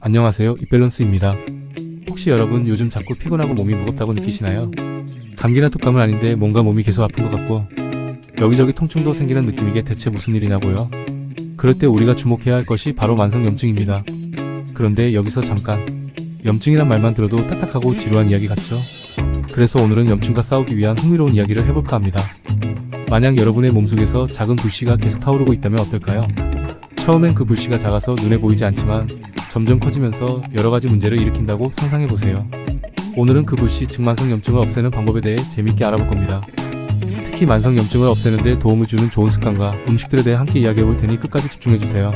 안녕하세요, 이밸런스입니다. 혹시 여러분 요즘 자꾸 피곤하고 몸이 무겁다고 느끼시나요? 감기나 독감은 아닌데 뭔가 몸이 계속 아픈 것 같고 여기저기 통증도 생기는 느낌이게 대체 무슨 일이냐고요? 그럴 때 우리가 주목해야 할 것이 바로 만성염증입니다. 그런데 여기서 잠깐, 염증이란 말만 들어도 딱딱하고 지루한 이야기 같죠? 그래서 오늘은 염증과 싸우기 위한 흥미로운 이야기를 해볼까 합니다. 만약 여러분의 몸속에서 작은 불씨가 계속 타오르고 있다면 어떨까요? 처음엔 그 불씨가 작아서 눈에 보이지 않지만 점점 커지면서 여러가지 문제를 일으킨다고 상상해보세요. 오늘은 그 불씨, 즉 만성염증을 없애는 방법에 대해 재밌게 알아볼 겁니다. 특히 만성염증을 없애는데 도움을 주는 좋은 습관과 음식들에 대해 함께 이야기해볼 테니 끝까지 집중해주세요.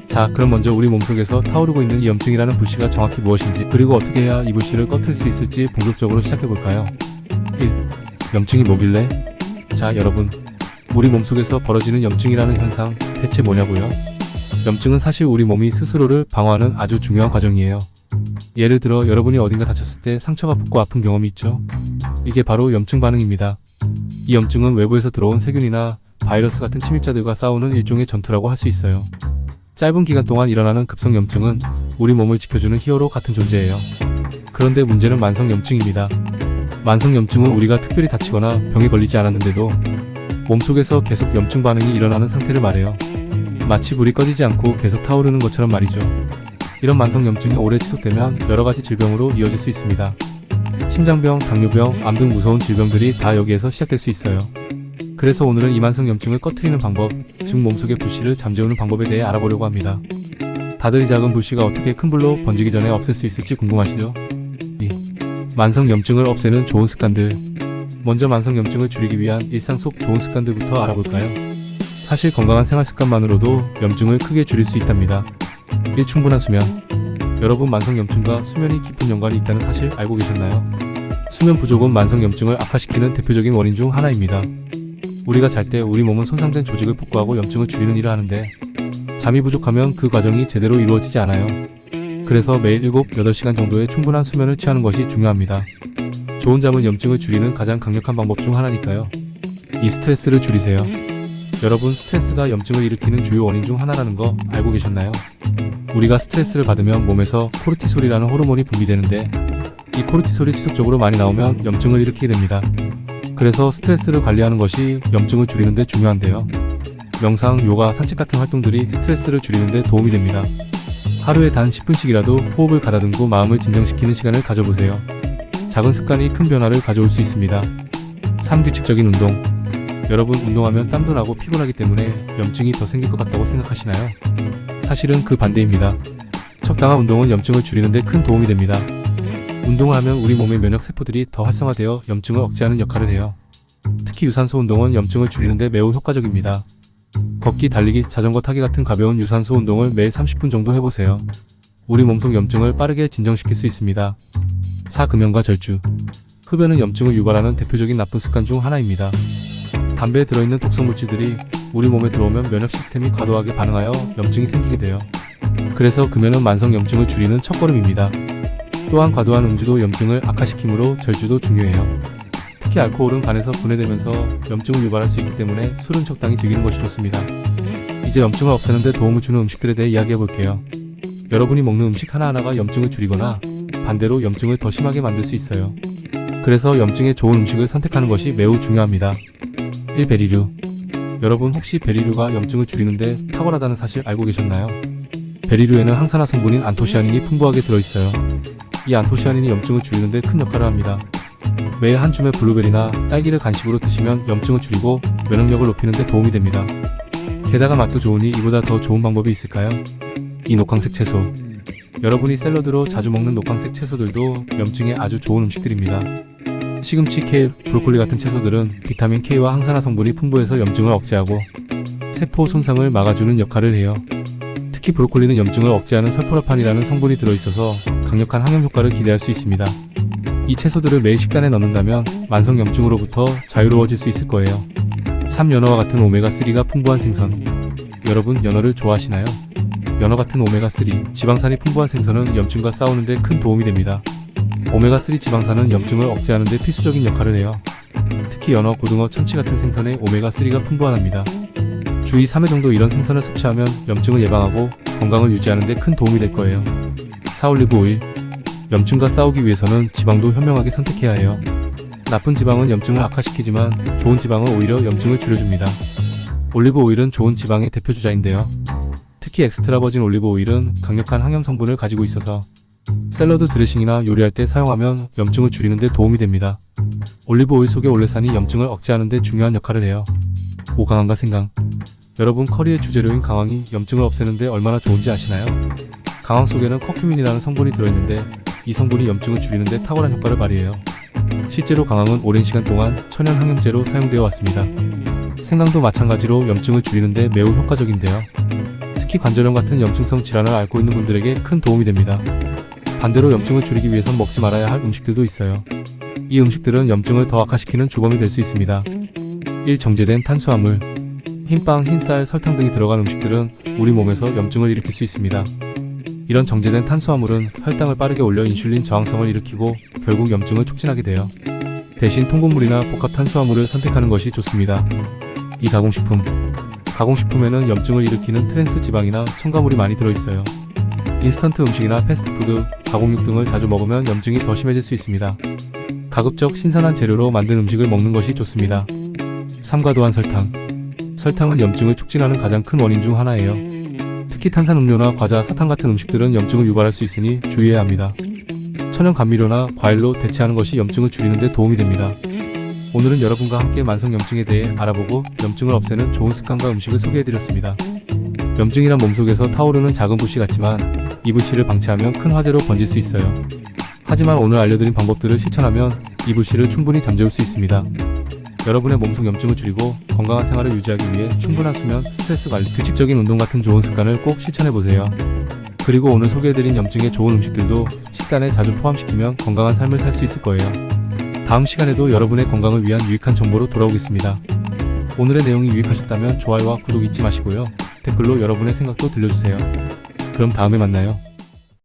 자, 그럼 먼저 우리 몸속에서 타오르고 있는 이 염증이라는 불씨가 정확히 무엇인지, 그리고 어떻게 해야 이 불씨를 꺼트릴 수 있을지 본격적으로 시작해볼까요? 1. 염증이 뭐길래? 자, 여러분, 우리 몸속에서 벌어지는 염증이라는 현상 대체 뭐냐고요? 염증은 사실 우리 몸이 스스로를 방어하는 아주 중요한 과정이에요. 예를 들어 여러분이 어딘가 다쳤을 때 상처가 붓고 아픈 경험이 있죠? 이게 바로 염증 반응입니다. 이 염증은 외부에서 들어온 세균이나 바이러스 같은 침입자들과 싸우는 일종의 전투라고 할 수 있어요. 짧은 기간 동안 일어나는 급성 염증은 우리 몸을 지켜주는 히어로 같은 존재예요. 그런데 문제는 만성염증입니다. 만성염증은 우리가 특별히 다치거나 병에 걸리지 않았는데도 몸속에서 계속 염증 반응이 일어나는 상태를 말해요. 마치 불이 꺼지지 않고 계속 타오르는 것처럼 말이죠. 이런 만성염증이 오래 지속되면 여러가지 질병으로 이어질 수 있습니다. 심장병, 당뇨병, 암 등 무서운 질병들이 다 여기에서 시작될 수 있어요. 그래서 오늘은 이 만성염증을 꺼트리는 방법, 즉 몸속의 불씨를 잠재우는 방법에 대해 알아보려고 합니다. 다들 이 작은 불씨가 어떻게 큰 불로 번지기 전에 없앨 수 있을지 궁금하시죠? 2. 만성염증을 없애는 좋은 습관들. 먼저 만성염증을 줄이기 위한 일상 속 좋은 습관들부터 알아볼까요? 사실 건강한 생활습관만으로도 염증을 크게 줄일 수 있답니다. 1. 충분한 수면. 여러분, 만성염증과 수면이 깊은 연관이 있다는 사실 알고 계셨나요? 수면 부족은 만성염증을 악화시키는 대표적인 원인 중 하나입니다. 우리가 잘 때 우리 몸은 손상된 조직을 복구하고 염증을 줄이는 일을 하는데 잠이 부족하면 그 과정이 제대로 이루어지지 않아요. 그래서 매일 7, 8시간 정도의 충분한 수면을 취하는 것이 중요합니다. 좋은 잠은 염증을 줄이는 가장 강력한 방법 중 하나니까요. 2. 스트레스를 줄이세요. 여러분, 스트레스가 염증을 일으키는 주요 원인 중 하나라는 거 알고 계셨나요? 우리가 스트레스를 받으면 몸에서 코르티솔이라는 호르몬이 분비되는데 이 코르티솔이 지속적으로 많이 나오면 염증을 일으키게 됩니다. 그래서 스트레스를 관리하는 것이 염증을 줄이는 데 중요한데요. 명상, 요가, 산책 같은 활동들이 스트레스를 줄이는 데 도움이 됩니다. 하루에 단 10분씩이라도 호흡을 가다듬고 마음을 진정시키는 시간을 가져보세요. 작은 습관이 큰 변화를 가져올 수 있습니다. 3. 규칙적인 운동. 여러분, 운동하면 땀도 나고 피곤하기 때문에 염증이 더 생길 것 같다고 생각하시나요? 사실은 그 반대입니다. 적당한 운동은 염증을 줄이는 데 큰 도움이 됩니다. 운동을 하면 우리 몸의 면역 세포들이 더 활성화되어 염증을 억제하는 역할을 해요. 특히 유산소 운동은 염증을 줄이는 데 매우 효과적입니다. 걷기, 달리기, 자전거 타기 같은 가벼운 유산소 운동을 매일 30분 정도 해보세요. 우리 몸속 염증을 빠르게 진정시킬 수 있습니다. 4. 금연과 절주. 흡연은 염증을 유발하는 대표적인 나쁜 습관 중 하나입니다. 담배에 들어있는 독성 물질들이 우리 몸에 들어오면 면역 시스템이 과도하게 반응하여 염증이 생기게 돼요. 그래서 금연은 만성염증을 줄이는 첫걸음입니다. 또한 과도한 음주도 염증을 악화시키므로 절주도 중요해요. 특히 알코올은 간에서 분해되면서 염증을 유발할 수 있기 때문에 술은 적당히 즐기는 것이 좋습니다. 이제 염증을 없애는 데 도움을 주는 음식들에 대해 이야기해볼게요. 여러분이 먹는 음식 하나하나가 염증을 줄이거나 반대로 염증을 더 심하게 만들 수 있어요. 그래서 염증에 좋은 음식을 선택하는 것이 매우 중요합니다. 1. 베리류. 여러분, 혹시 베리류가 염증을 줄이는데 탁월하다는 사실 알고 계셨나요? 베리류에는 항산화 성분인 안토시아닌이 풍부하게 들어있어요. 이 안토시아닌이 염증을 줄이는데 큰 역할을 합니다. 매일 한 줌의 블루베리나 딸기를 간식으로 드시면 염증을 줄이고 면역력을 높이는 데 도움이 됩니다. 게다가 맛도 좋으니 이보다 더 좋은 방법이 있을까요? 2. 녹황색 채소. 여러분이 샐러드로 자주 먹는 녹황색 채소들도 염증에 아주 좋은 음식들입니다. 시금치, 케일, 브로콜리 같은 채소들은 비타민 K와 항산화 성분이 풍부해서 염증을 억제하고 세포 손상을 막아주는 역할을 해요. 특히 브로콜리는 염증을 억제하는 설포라판이라는 성분이 들어있어서 강력한 항염 효과를 기대할 수 있습니다. 이 채소들을 매일 식단에 넣는다면 만성염증으로부터 자유로워질 수 있을 거예요. 3. 연어와 같은 오메가3가 풍부한 생선. 여러분, 연어를 좋아하시나요? 연어 같은 오메가3, 지방산이 풍부한 생선은 염증과 싸우는 데 큰 도움이 됩니다. 오메가3 지방산은 염증을 억제하는 데 필수적인 역할을 해요. 특히 연어, 고등어, 참치 같은 생선에 오메가3가 풍부합니다. 주의 3회 정도 이런 생선을 섭취하면 염증을 예방하고 건강을 유지하는 데 큰 도움이 될 거예요. 사올리브 오일. 염증과 싸우기 위해서는 지방도 현명하게 선택해야 해요. 나쁜 지방은 염증을 악화시키지만 좋은 지방은 오히려 염증을 줄여줍니다. 올리브 오일은 좋은 지방의 대표 주자인데요. 특히 엑스트라 버진 올리브 오일은 강력한 항염 성분을 가지고 있어서 샐러드 드레싱이나 요리할 때 사용하면 염증을 줄이는 데 도움이 됩니다. 올리브 오일 속의 올레산이 염증을 억제하는 데 중요한 역할을 해요. 오강황과 생강. 여러분, 커리의 주재료인 강황이 염증을 없애는 데 얼마나 좋은지 아시나요? 강황 속에는 커큐민이라는 성분이 들어있는데 이 성분이 염증을 줄이는 데 탁월한 효과를 발휘해요. 실제로 강황은 오랜 시간 동안 천연 항염제로 사용되어 왔습니다. 생강도 마찬가지로 염증을 줄이는 데 매우 효과적인데요. 특히 관절염 같은 염증성 질환을 앓고 있는 분들에게 큰 도움이 됩니다. 반대로 염증을 줄이기 위해선 먹지 말아야 할 음식들도 있어요. 이 음식들은 염증을 더 악화시키는 주범이 될 수 있습니다. 1. 정제된 탄수화물. 흰빵, 흰쌀, 설탕 등이 들어간 음식들은 우리 몸에서 염증을 일으킬 수 있습니다. 이런 정제된 탄수화물은 혈당을 빠르게 올려 인슐린 저항성을 일으키고 결국 염증을 촉진하게 돼요. 대신 통곡물이나 복합 탄수화물을 선택하는 것이 좋습니다. 2. 가공식품. 가공식품에는 염증을 일으키는 트랜스 지방이나 첨가물이 많이 들어있어요. 인스턴트 음식이나 패스트푸드, 가공육 등을 자주 먹으면 염증이 더 심해질 수 있습니다. 가급적 신선한 재료로 만든 음식을 먹는 것이 좋습니다. 3. 과도한 설탕. 설탕은 염증을 촉진하는 가장 큰 원인 중 하나예요. 특히 탄산음료나 과자, 사탕 같은 음식들은 염증을 유발할 수 있으니 주의해야 합니다. 천연 감미료나 과일로 대체하는 것이 염증을 줄이는 데 도움이 됩니다. 오늘은 여러분과 함께 만성염증에 대해 알아보고 염증을 없애는 좋은 습관과 음식을 소개해드렸습니다. 염증이란 몸속에서 타오르는 작은 불씨 같지만 이 불씨를 방치하면 큰 화재로 번질 수 있어요. 하지만 오늘 알려드린 방법들을 실천하면 이 불씨를 충분히 잠재울 수 있습니다. 여러분의 몸속 염증을 줄이고 건강한 생활을 유지하기 위해 충분한 수면, 스트레스 관리, 규칙적인 운동 같은 좋은 습관을 꼭 실천해보세요. 그리고 오늘 소개해드린 염증에 좋은 음식들도 식단에 자주 포함시키면 건강한 삶을 살 수 있을 거예요. 다음 시간에도 여러분의 건강을 위한 유익한 정보로 돌아오겠습니다. 오늘의 내용이 유익하셨다면 좋아요와 구독 잊지 마시고요. 댓글로 여러분의 생각도 들려주세요. 그럼 다음에 만나요.